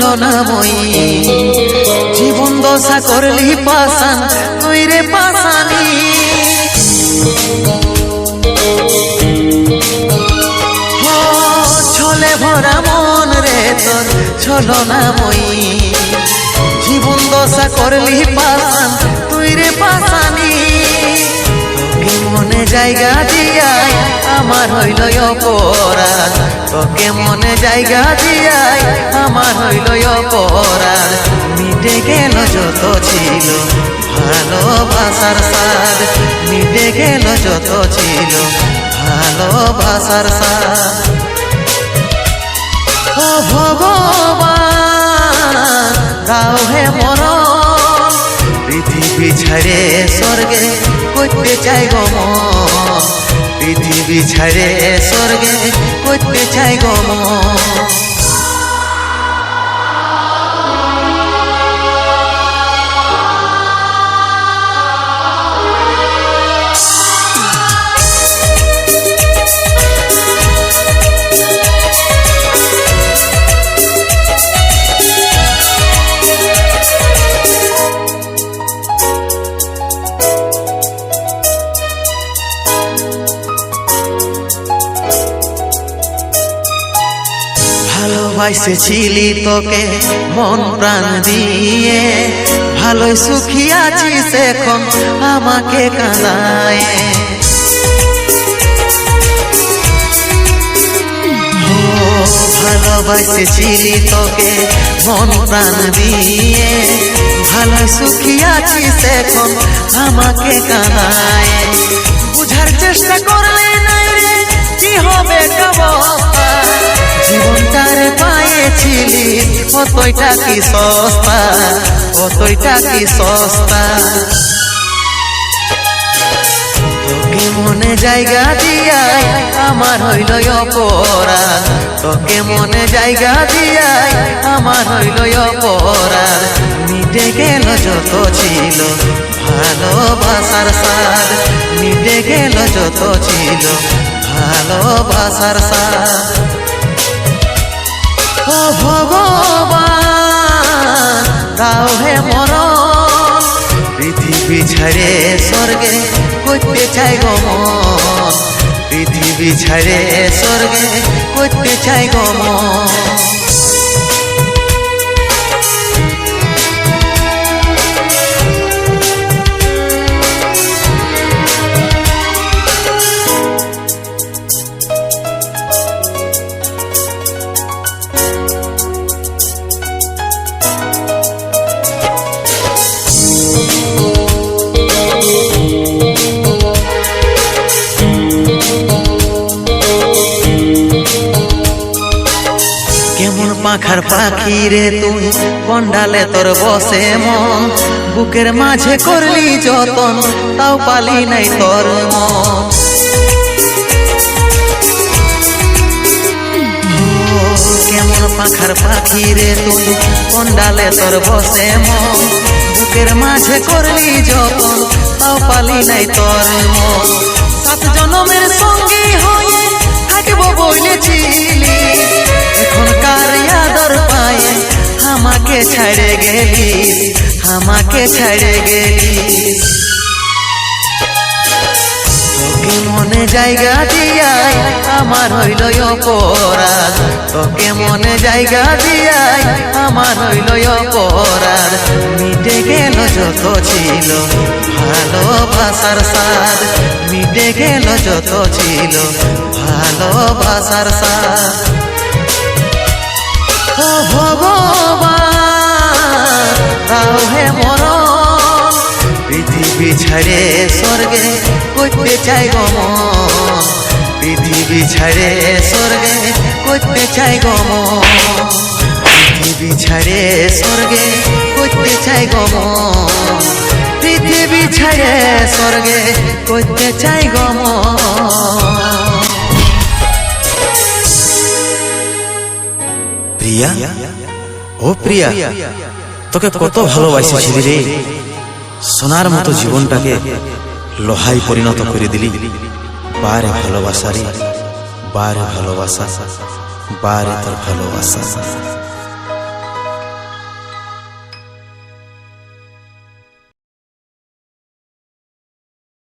ছলনাময়ী জীবন দশা করলি পাশান তুই রে পাশানি ছলে ভরা মন রে তোর ছলনাময়ী জীবন দশা করলি পাশান তুই রে পাশানি তোকে মনে জায়গা দিয়াই আমার হইল অপরাধ তোকে মনে জায়গা দিয়াই আমার হইল অপরাধ মিটে গেল যত ছিল ভালোবাসার স্বাদ মিটে গেল যত ছিল ভালোবাসার স্বাদ ও ভগবান দাও হে মরণ পৃথিবী ছেড়ে স্বর্গে করতে চাই গো মন পৃথিবী ছেড়ে স্বর্গে করতে চাই গো মন ভালোবাসেছিলি তোকে মন প্রাণ দিয়ে ভালোই সুখী আছিস এখন আমাকে কাঁদায় ভালোবাসেছিলি তোকে মন প্রাণ দিয়ে ভালো সুখী আছিস এখন আমাকে কাঁদায় বুঝার চেষ্টা করলে নাই রে কি হবে অবস্থা জীবনটারে পাইছিলি কতইটা কি সস্তা কতইটা কি সস্তা তোকে মনে জায়গা দিয়াই আমার হইল অপরাধ তোকে মনে জায়গা দিয়াই আমার হইল অপরাধ মিটে গেল যত ছিল ভালোবাসার স্বাদ মিটে গেল যত ছিল ভালোবাসার স্বাদ ও ভগবান দাও হে মরণ পৃথিবী ছেড়ে স্বর্গে করতে চাই গো মন পৃথিবী ছেড়ে স্বর্গে করতে চাই গো মন কেমন পাখার পাখি রে তুই কন্ডালে তোর বসে মন বুকের মাঝে করলি যতন তাও পালি নাই তোর মন কেমন পাখার পাখি রে তুই কন্ডালে তোর বসে মন বুকের মাঝে করলি যতন তাও পালি নাই তোর মন সাত জনমের সঙ্গী হয়ে থাকবো বলেছিলি এখনকার আদর পায়ে আমাকে ছেড়ে গেলি আমাকে ছেড়ে গেলি তোকে মনে জায়গা দিয়াই আমার হইল অপরাধ তোকে মনে জায়গা দিয়াই আমার হইল অপরাধ মিটে গেল যত ছিল ভালোবাসার স্বাদ মিটে গেল যত ছিল ভালোবাসার স্বাদ ও ভগবান দাও হে মরণ পৃথিবী ছেড়ে স্বর্গে করতে চাই গো মন পৃথিবী ছেড়ে স্বর্গে করতে চাই গো মন পৃথিবী ছেড়ে স্বর্গে করতে চাই গো মন পৃথিবী ছেড়ে স্বর্গে করতে চাই গো মন প্রিয়া ও প্রিয়া তোকে কত ভালোবাসেছিলি রে সোনার মতো জীবনটাকে লোহায় পরিণত করে দিলি বারে ভালোবাসা রে বারে ভালোবাসা বারে তোর ভালোবাসা